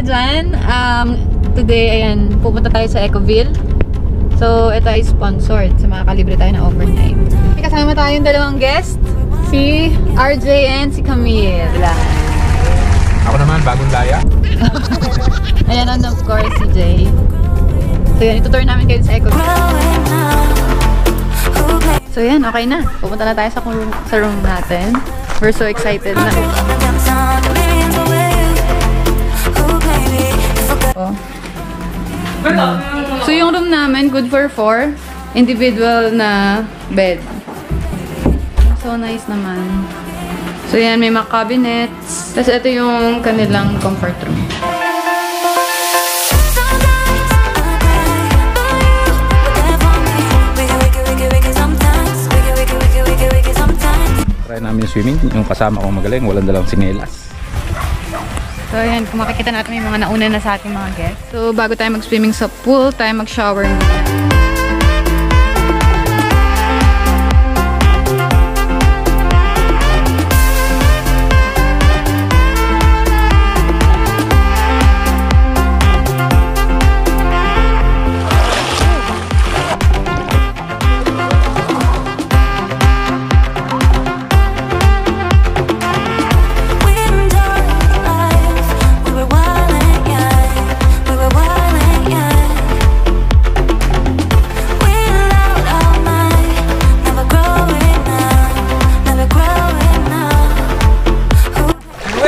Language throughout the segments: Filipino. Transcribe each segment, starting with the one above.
dyan. Today, ayan, pupunta tayo sa Ecoville. So, ito ay sponsored. So, makakalibre tayo na overnight. Kasama tayong dalawang guest. Si RJ and si Camille. Ako naman, bagong laya. Ayan, and of course, si Jay. So, yan, itutour namin kayo sa Ecoville. So, yan, okay na. Pupunta na tayo sa room natin. We're so excited na. Oh. So, yung room namin, good for 4. Individual na bed. So, nice naman. So, yan, may mga cabinets. Tapos, ito yung kanilang comfort room. Try namin yung swimming. Yung kasama kong magaling, walang dalang sinelas. So, ayan, kung makikita natin may mga nauna na sa ating mga guests. So, bago tayo mag-swimming sa pool, tayo mag-shower muna.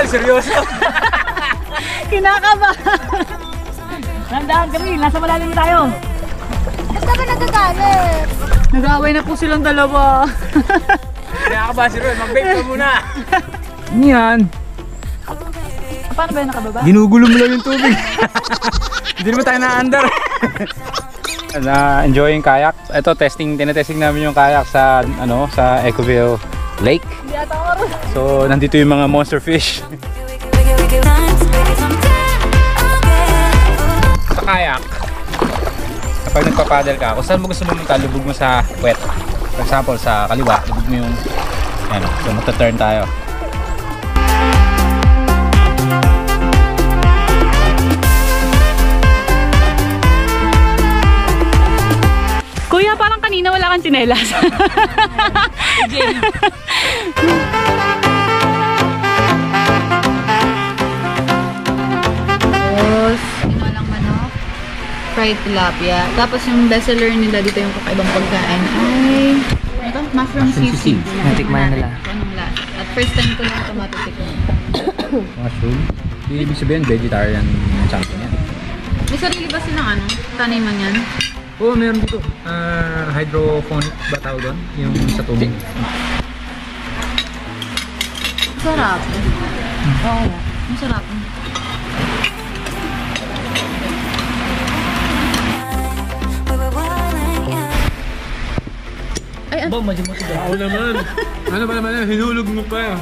Seryoso? Kinakaba! Nandahan kami, nasa malalim tayo. Basta ba nagagalit? Nag-aaway na po silang dalawa. Kinakaba si Ron, mag-vape ka muna. Yan. Paano ba yung nakababa? Ginugulo mo lang yung tubig. Hindi naman tayo na-under. Enjoying kayak. Ito, tinetesting namin yung kayak sa sa Ecoville Lake. So, nandito yung mga monster fish. Sa kayak, kapag nagpapadel ka, kung saan mo gusto pumunta, lubog mo sa wet. For example, sa kaliwa, lubog mo yung so magta-turn tayo. Kuya, parang kanina wala kang tsinelas. Tapos, lang manok, fried tilapia. Tapos yung bestseller nila dito yung kakaibang pagkain ay ito, mushroom sisig. Natikman nila. At first time ko lang ito matitikman. Mushroom? Ibig sabihin, vegetarian something yan. May sarili ba silang taniman yan? Oo, meron dito. Hydroponic ba tawag doon? Yung sa tubig. Sarap. Oo, masarap. Ay, Ba, madyo mo siya. Ako naman. Ano ba naman? Hinulog mo pa.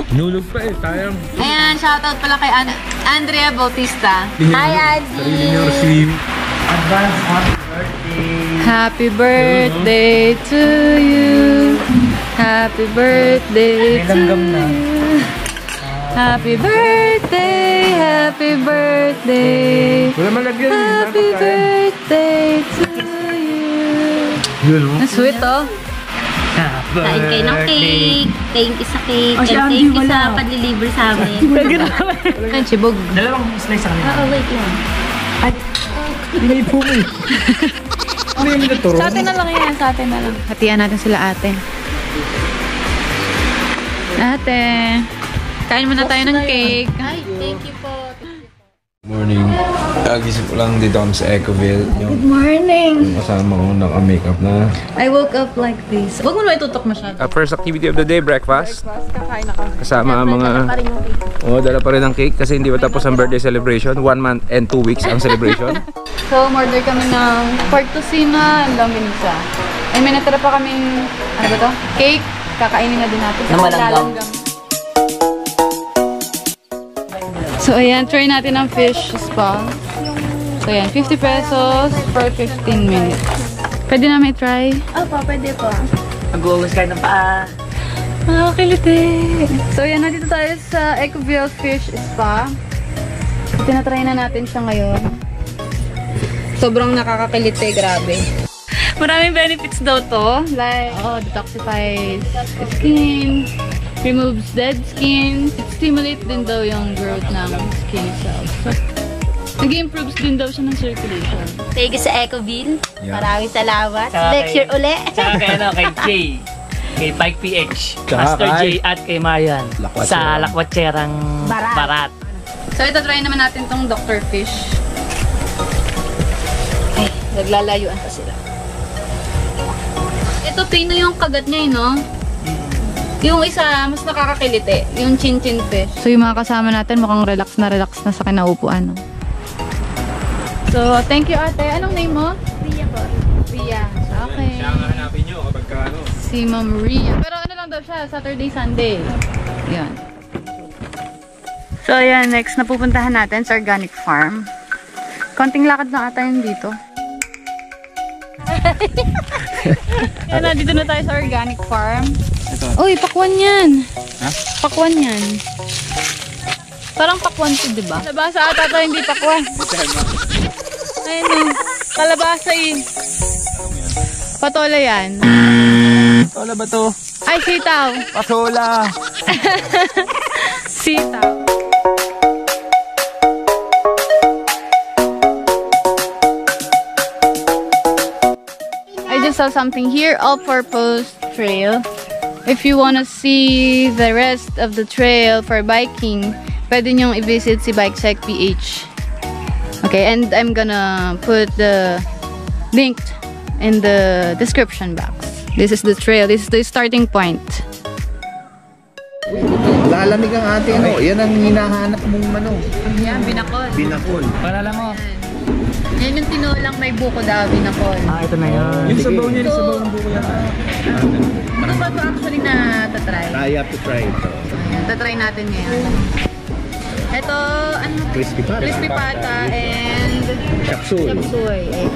Hinulog pa sayang. ayan, shoutout pala kay Andrea Bautista. Hi, Angie! Sarili niyo swim. Advance happy birthday. Happy birthday to you. Happy birthday to you. Happy birthday, happy birthday. Wala malagyan. Happy birthday to you. Yun o. Ang sweet oh. Kain kayo ng cake. Thank you sa cake. Oh, And thank you sa pag-deliver sa amin. Ang chibog. Dalawang slice sa kanila. Oo, wait lang. Ay, hindi po mo. Ano yung minaturo? Sa atin na lang yan, sa atin na lang. Hatian natin sila ate. Ate, kain muna tayo ng cake. Ay, thank you po. Morning. Gising ko lang dito kami sa Ecoville. Good morning. Yung kasama ko naka-makeup na. I woke up like this. Huwag mo na itutok masyado. First activity of the day, breakfast. Kakain ako. Kasama ang mga... dala pa rin ang cake kasi hindi pa tapos ang birthday celebration. 1 month and 2 weeks ang celebration. So, order kami ng pork tocina and longganisa. And may natira pa kaming, ano ba to? Cake. Kakainin na din natin. Sa malanggam. So, ayan. Try natin ang fish spa. So, ayan. 50 pesos for 15 minutes. Pwede namin try? Opo, pwede po. Mag-uwas kayo ng paa. Nakakiliti. So yan, nandito tayo sa Ecoville Fish Spa. Tinatry na natin siya ngayon. Sobrang nakakakiliti, grabe. Maraming benefits daw to. Like, detoxifies skin, removes dead skin, it stimulates din daw yung growth ng skin cells. So, nag-improves din daw siya ng circulation. Thank you sa Ecoville. Yeah. Maraming salamat. Tsaka Next year uli. Tsaka kay Jay. Kay Bike PH. Tsaka Master kay Jay at kay Mayan. Sa Lakwatserang Barat. So, ito try naman natin tong Dr. Fish. Ay, naglalayuan pa sila. Ito, Pinoy yung kagat niya, no? Yung isa, mas nakakakiliti. Yung chin-chin fish. So, yung mga kasama natin, mukhang relax na sa kinaupuan, no? So, thank you, ate. Anong name mo? Ria po. Ria. Okay. Siya ang hanapin nyo kapag ka ano. Si Ma'am Ria. Pero ano lang daw siya, Saturday, Sunday. Yan. So, ayan, next na pupuntahan natin sa organic farm. Konting lakad lang ata yun dito. Ayan na, dito na tayo sa organic farm. Ito. Uy, pakwan yan. Ha? Pakwan yan. Parang pakwan to, diba? Kalabasa ata to, hindi pakwan. Ayun o. Kalabasa eh. Patola yan. Wala ba to? Ay, sitaw. Patola! Sitaw. I just saw something here, all-purpose trail. If you wanna see the rest of the trail for biking, pwede nyong i-visit si Bikecheckph. Okay, and I'm gonna put the link in the description box. This is the trail. This is the starting point. Lalamig ang ate, ano? Yan ang hinahanap mong ano. Yan, binakol. Binakol. Paalala mo. Yan yung tinolang may buko daw, binakol. Ito na yun. Yung sabaw niya, yung sabaw ng buko yan. Ano ba ito actually na tatry? I have to try ito. Ayan, tatry natin ngayon. Ito, ano? Crispy pata. Crispy pata and Chapsuy. chapsuy. Ayan.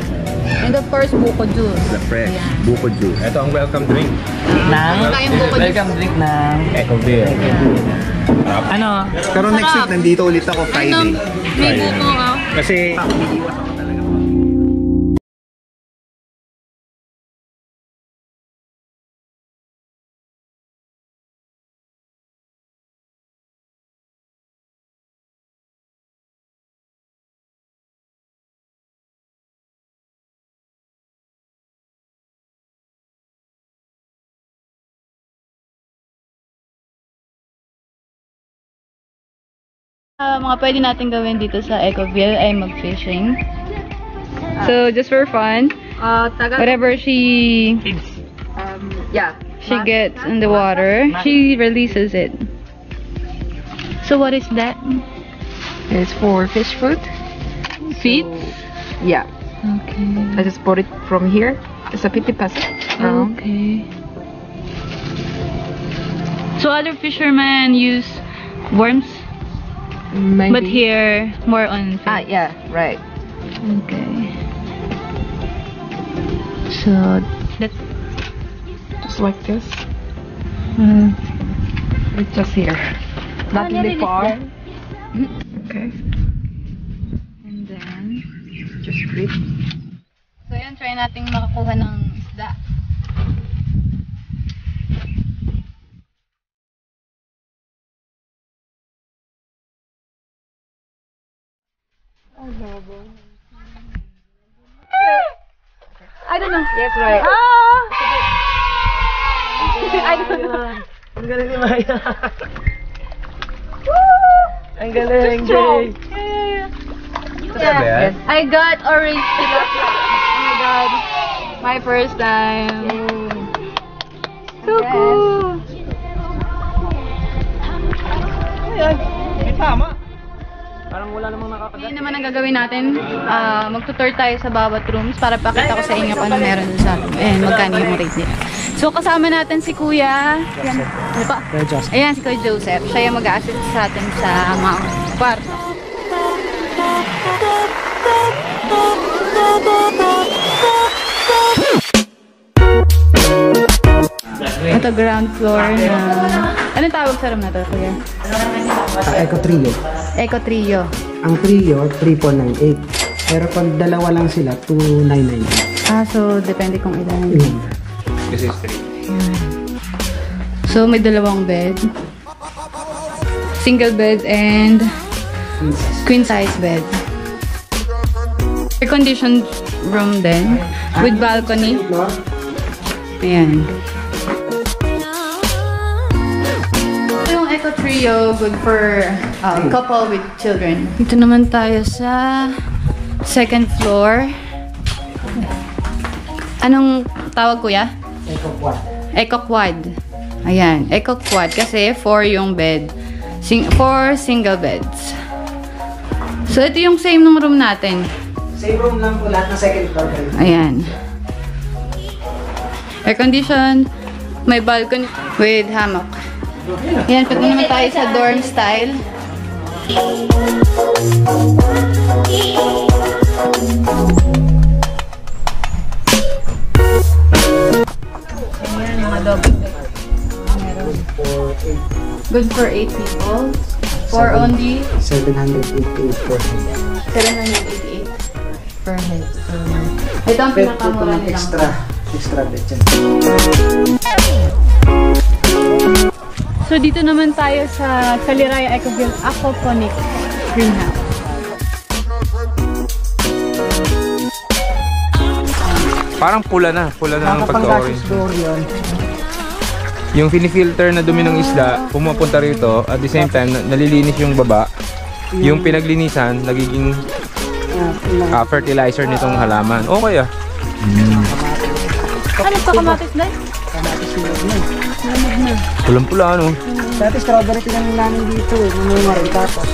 And of course, buko juice. The fresh. Ayan. Buko juice. Ito ang welcome drink. Tayong buko juice. Welcome drink ng Ecoville. ano? Pero next week, nandito ulit ako Friday. May buko, oh. Kasi Mga pwede natin gawin dito sa Ecoville ay mag-fishing. So, just for fun, whatever she gets in the water, she releases it. So, what is that? It's for fish food. Feeds? Yeah. Okay. I just bought it from here. It's a 50 peso. Okay. So, other fishermen use worms? Maybe. But here, more on fish. Yeah, right. Okay. So, that's Just like this. It's just here. Not really far. Okay. and then, Just grip. so yun, try nating makakuha ng isda. I don't know. Yes, right. I don't know. Ang galing ni Maya. Ang galing, Jay. Yeah. I got orange tilapia. Oh my god. My first time. So cool. may tama. Parang wala namang nakakagat. Ngayon naman ang gagawin natin, magtutour tayo sa bawat rooms para pakita ko sa inyo kung ano meron dun sa room and magkano yung rate nila. So kasama natin si Kuya, yan, ano pa? Ayan, si Kuya Joseph. Siya yung mag-a-assist sa atin sa mga kwarto. Ito to ground floor na... Anong tawag sa room na to, kuya? Eco Trio. Eco Trio. Ang Trio, 3498. Pero pag dalawa lang sila, 2998. Ah, so depende kung ilan. This is 3. So may dalawang bed. Single bed and queen size bed. Air conditioned room din with balcony. Ayan. Ito yung Eco Trio, good for couple with children. Dito naman tayo sa second floor. Anong tawag, kuya? Eco Quad. Eco Quad. Ayan, Eco Quad kasi 4 yung bed. 4 single beds. So ito yung same ng room natin. Same room lang po lahat ng second floor. Ayan. Air condition, may balcony with hammock. Ayan, pag naman tayo sa dorm style. Ayan, mga double bed. Good for 8 people. For only 788 per head. 788 per head. Ito ang Pwede po pinakamura ng nilang. extra bed yan. So dito naman tayo sa Caliraya Ecoville Aquaponic Greenhouse. Parang pula na ang pagka-orange. Door yun. Yung filter na dumi ng isda, pumupunta rito, at the same time, nalilinis yung baba. Yung pinaglinisan, nagiging fertilizer nitong halaman. Okay ah. Ano pa kamatis na? Kamatis silog na. Pulang-pula ano. Dati strawberry tinanong namin dito eh. Nanunga rin tapos.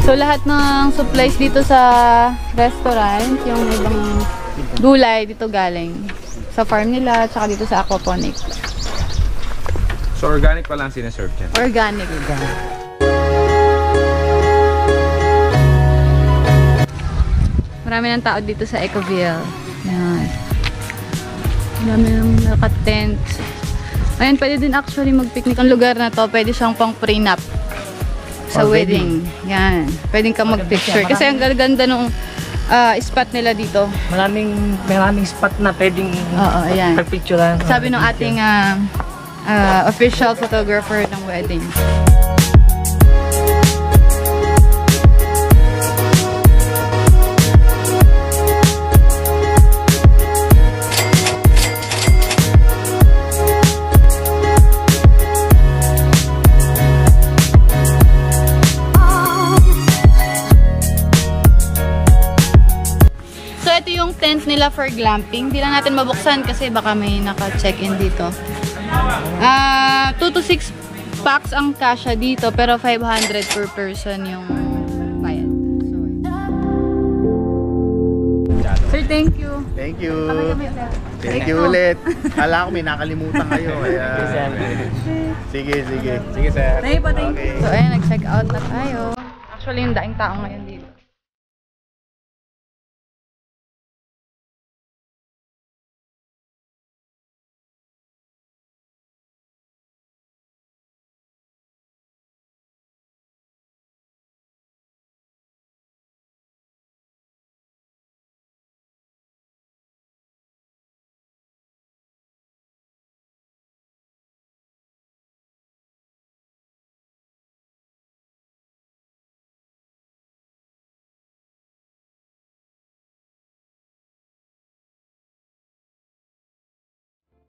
So lahat ng supplies dito sa restaurant, yung ibang gulay dito galing sa farm nila, tsaka dito sa aquaponic. So organic pa lang sinaserve dyan. Organic. Marami ng tao dito sa Ecoville. Yan. Marami ng naka-tent. Ayan, pwede din actually mag-picnic. Ang lugar na to, pwede siyang pang prenup sa wedding. Yan. Pwede kang mag-picture. Kasi ang ganda nung spot nila dito. Maraming spot na pwedeng ayan. pagpicturean. Sabi ng ating official photographer ng wedding. Tent nila for glamping. Hindi lang natin mabuksan kasi baka may naka-check-in dito. 2 to 6 packs ang kasya dito pero 500 per person yung bayad. So, sir, thank you. Thank you. Thank you ulit. Kala ko may nakalimutan kayo. Kaya... Sige, sige. Sige sir. Thank you. So, ayan, nag-check out na tayo. Actually, yung daing tao ngayon dito.